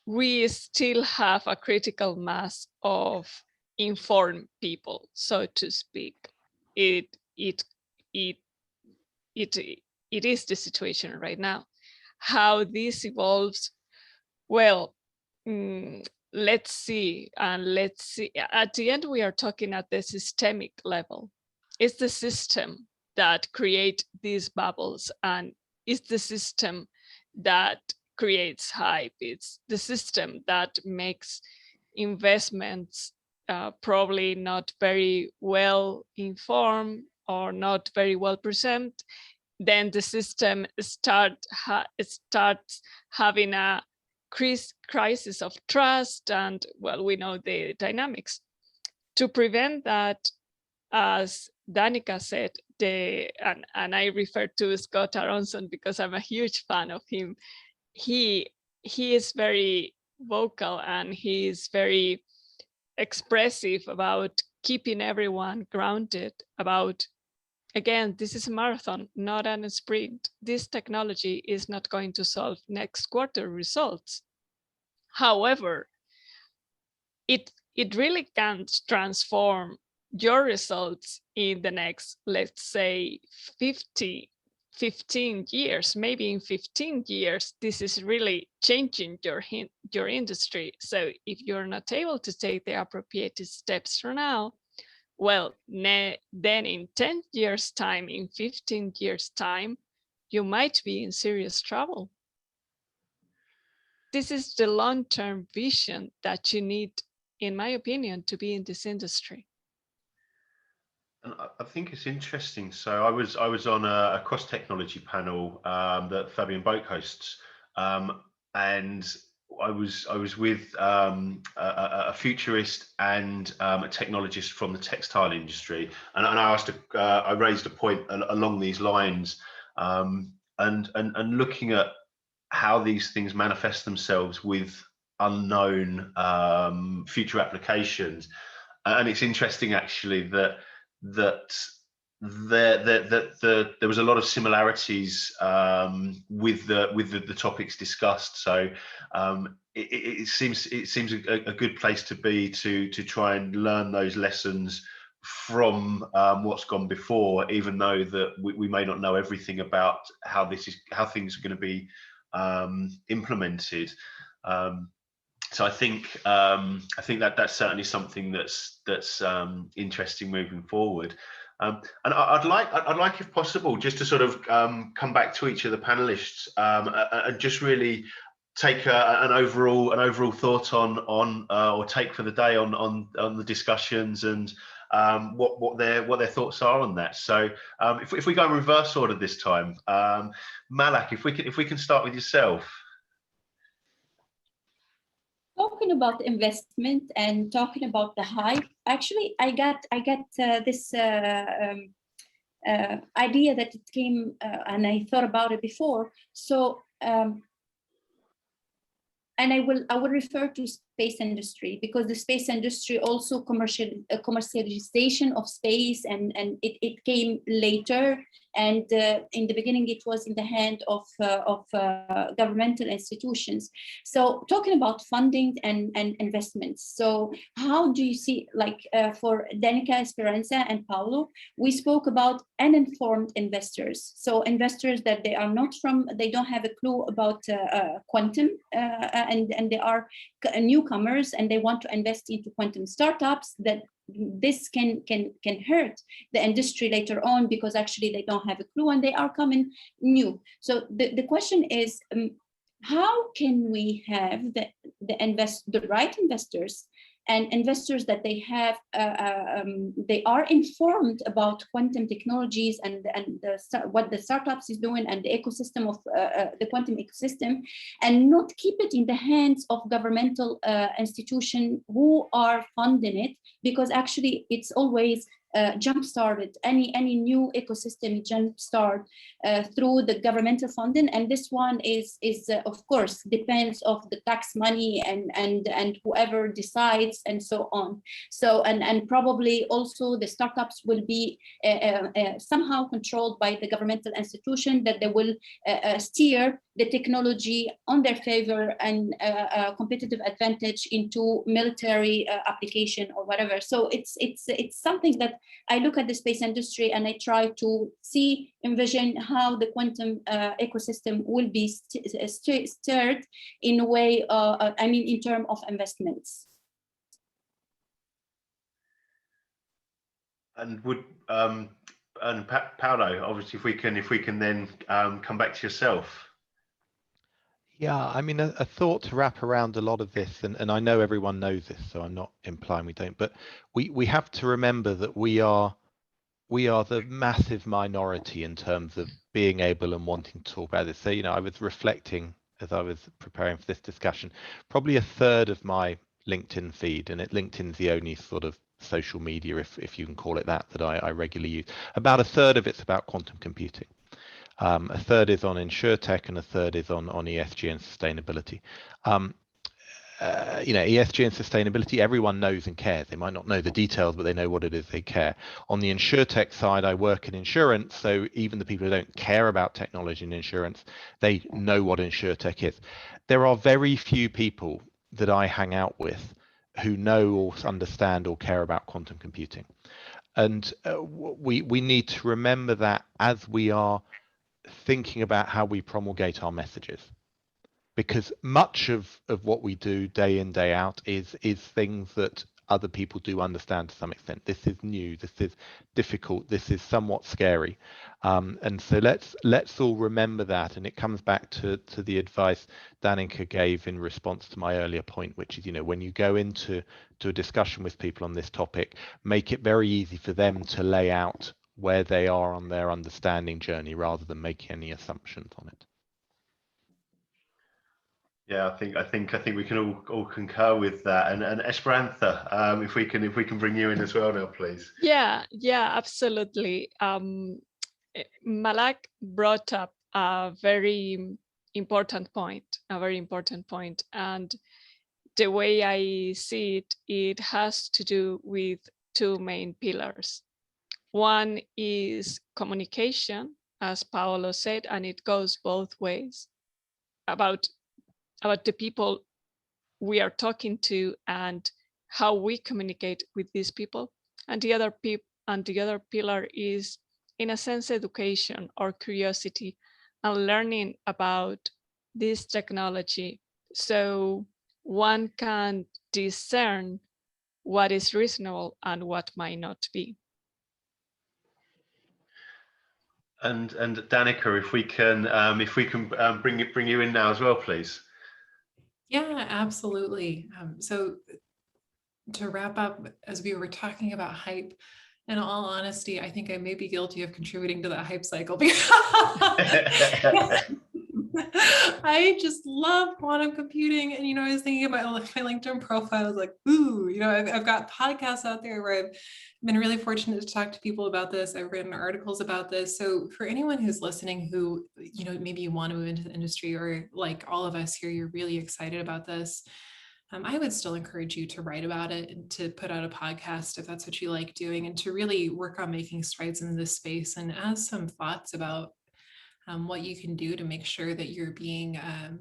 we still have a critical mass of informed people, so to speak. It is the situation right now. How this evolves, well, let's see. And let's see. At the end, we are talking at the systemic level. It's the system that creates these bubbles, and it's the system that creates hype. It's the system that makes investments probably not very well informed or not very well presented. Then the system starts having a crisis of trust, and well, we know the dynamics. To prevent that, as Danika said, and I refer to Scott Aronson because I'm a huge fan of him. He is very vocal and he is very expressive about keeping everyone grounded. About, again, this is a marathon, not a sprint. This technology is not going to solve next quarter results. However, it really can transform your results in the next, let's say, 15 years. Maybe in 15 years, this is really changing your industry. So if you're not able to take the appropriate steps for now, well, then in 10 years time, in 15 years time, you might be in serious trouble. This is the long-term vision that you need in my opinion, to be in this industry. And I think it's interesting. So I was on a cross technology panel that Fabian Boak hosts, and I was with a futurist and a technologist from the textile industry, and I raised a point along these lines, and looking at how these things manifest themselves with unknown future applications. And it's interesting actually that there was a lot of similarities with the topics discussed. So it seems a good place to be to try and learn those lessons from what's gone before, even though that we may not know everything about how things are going to be implemented. So I think that's certainly something that's interesting moving forward. And I'd like, if possible, just to sort of come back to each of the panelists and just really take an overall thought on or take for the day on the discussions and what their thoughts are on that. So if we go in reverse order this time, Malak, if we can start with yourself. Talking about investment and talking about the hype, actually, I got this idea that it came, and I thought about it before. So, and I will refer to space industry, because the space industry also commercialization of space, and it came later. And in the beginning, it was in the hand of governmental institutions. So talking about funding and investments. So how do you see, like for Danika, Esperanza, and Paolo, we spoke about uninformed investors. So investors that they don't have a clue about quantum, and they are newcomers and they want to invest into quantum startups, that this can hurt the industry later on, because actually they don't have a clue and they are coming new. So the question is, how can we have the right investors, and investors that they have they are informed about quantum technologies and what the startups is doing and the ecosystem of the quantum ecosystem, and not keep it in the hands of governmental institutions who are funding it, because actually it's always jump-started. Any new ecosystem jump-start through the governmental funding, and this one is of course depends of the tax money and whoever decides and so on. So and probably also the startups will be somehow controlled by the governmental institution, that they will steer the technology on their favor and competitive advantage into military application or whatever. So it's something that I look at the space industry and I try to envision how the quantum ecosystem will be steered in a way, in terms of investments. And Paolo, obviously, if we can then come back to yourself. Yeah, I mean, a thought to wrap around a lot of this, and I know everyone knows this, so I'm not implying we don't, but we have to remember that we are the massive minority in terms of being able and wanting to talk about this. So, I was reflecting as I was preparing for this discussion, probably a third of my LinkedIn feed, and LinkedIn's the only sort of social media, if you can call it that I regularly use. About a third of it's about quantum computing. A third is on InsurTech, and a third is on ESG and sustainability. ESG and sustainability, everyone knows and cares. They might not know the details, but they know what it is they care. On the InsurTech side, I work in insurance, so even the people who don't care about technology and insurance, they know what InsurTech is. There are very few people that I hang out with who know or understand or care about quantum computing. And we need to remember that as we are thinking about how we promulgate our messages, because much of what we do day in, day out is things that other people do understand to some extent. This is new, this is difficult, this is somewhat scary, and so let's all remember that. And it comes back to the advice Danika gave in response to my earlier point, which is, when you go into a discussion with people on this topic, make it very easy for them to lay out where they are on their understanding journey rather than making any assumptions on it. Yeah, I think we can all concur with that. And Esperanza, if we can bring you in as well now, please. Yeah, absolutely. Malak brought up a very important point, and the way I see it, it has to do with two main pillars. One is communication, as Paolo said, and it goes both ways, about the people we are talking to and how we communicate with these people. And the other pillar is, in a sense, education or curiosity and learning about this technology, so one can discern what is reasonable and what might not be. And Danika, if we can bring you in now as well, please. Yeah, absolutely. So to wrap up, as we were talking about hype, in all honesty, I think I may be guilty of contributing to that hype cycle because I just love quantum computing. And, I was thinking about my LinkedIn profile. I was like, ooh, I've got podcasts out there where I've been really fortunate to talk to people about this. I've written articles about this. So for anyone who's listening who, maybe you want to move into the industry, or like all of us here, you're really excited about this, I would still encourage you to write about it and to put out a podcast if that's what you like doing, and to really work on making strides in this space, and ask some thoughts about what you can do to make sure that you're being an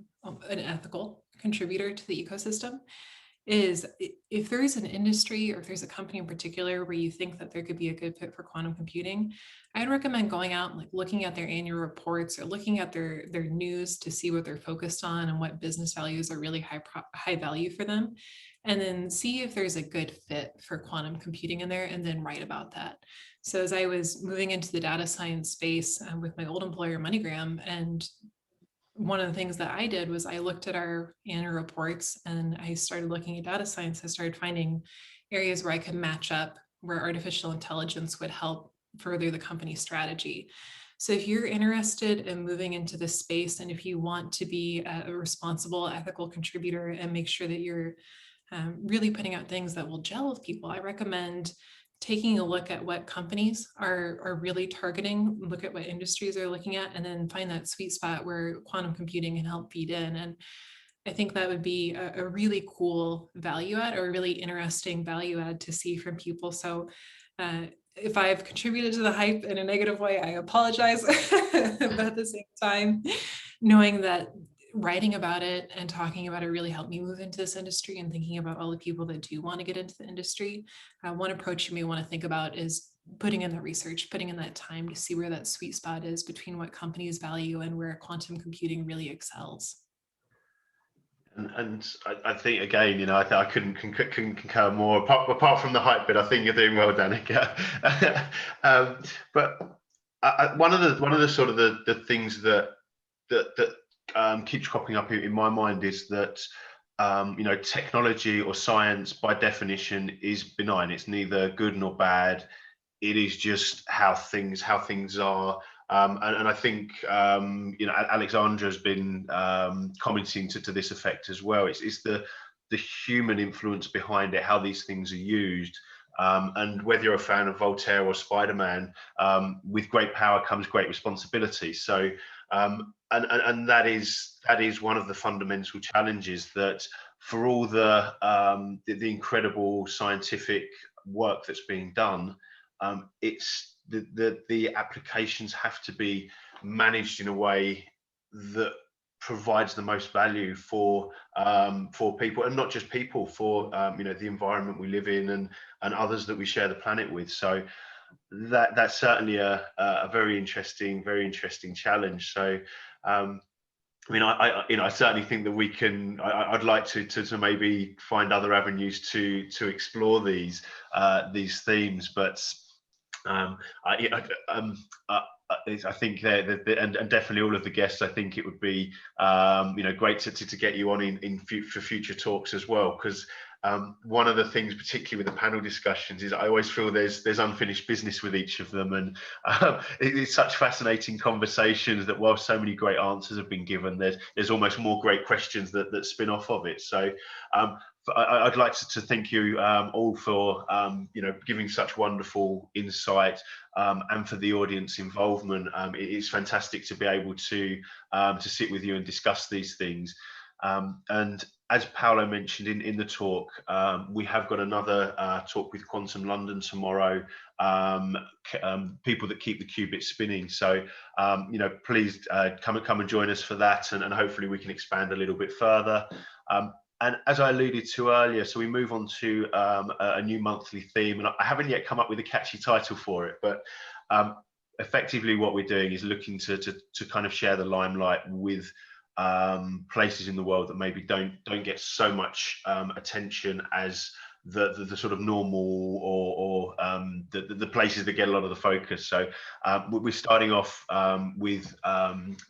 ethical contributor to the ecosystem. Is if there is an industry, or if there's a company in particular where you think that there could be a good fit for quantum computing, I'd recommend going out and looking at their annual reports, or looking at their news to see what they're focused on and what business values are really high value for them, and then see if there's a good fit for quantum computing in there, and then write about that. So as I was moving into the data science space with my old employer, MoneyGram, and one of the things that I did was I looked at our annual reports, and I started looking at data science. I started finding areas where I could match up, where artificial intelligence would help further the company strategy. So if you're interested in moving into this space, and if you want to be a responsible, ethical contributor and make sure that you're really putting out things that will gel with people, I recommend taking a look at what companies are really targeting, look at what industries they're looking at, and then find that sweet spot where quantum computing can help feed in. And I think that would be a really cool value add, or a really interesting value add to see from people. So if I've contributed to the hype in a negative way, I apologize. But at the same time, knowing that writing about it and talking about it really helped me move into this industry, and thinking about all the people that do want to get into the industry. One approach you may want to think about is putting in the research, putting in that time to see where that sweet spot is between what companies value and where quantum computing really excels. And I think, again, I couldn't concur more. Apart from the hype bit, I think you're doing well, Danika. But one of the sort of the things that keeps cropping up in my mind is that technology or science, by definition, is benign. It's neither good nor bad. It is just how things are. And I think Alexandra has been commenting to this effect as well. It's the human influence behind it, how these things are used. And whether you're a fan of Voltaire or Spider-Man, with great power comes great responsibility. So and that is one of the fundamental challenges, that for all the incredible scientific work that's being done, it's the applications have to be managed in a way that provides the most value for people, and not just people, for the environment we live in and others that we share the planet with. So that's certainly a very interesting challenge. So I mean, I certainly think that we can. I'd like to maybe find other avenues to explore these themes, but I think and definitely all of the guests. I think it would be great to get you on for future talks as well, because one of the things, particularly with the panel discussions, is I always feel there's unfinished business with each of them, and it's such fascinating conversations that while so many great answers have been given, there's almost more great questions that spin off of it. So I'd like to thank you all for giving such wonderful insight, and for the audience involvement. It's fantastic to be able to sit with you and discuss these things. And as Paolo mentioned in the talk, we have got another talk with Quantum London tomorrow, people that keep the qubit spinning. So, please come and join us for that, and hopefully we can expand a little bit further. And as I alluded to earlier, so we move on to a new monthly theme, and I haven't yet come up with a catchy title for it, but effectively what we're doing is looking to kind of share the limelight with places in the world that maybe don't get so much attention as the sort of normal or the places that get a lot of the focus. So we're starting off with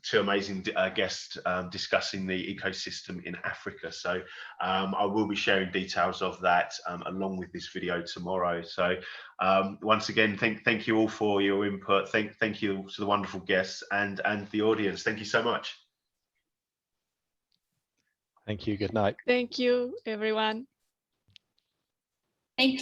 two amazing guests discussing the ecosystem in Africa. So I will be sharing details of that along with this video tomorrow. So once again, thank you all for your input. Thank you to the wonderful guests and the audience. Thank you so much. Thank you. Good night. Thank you, everyone. Thank you.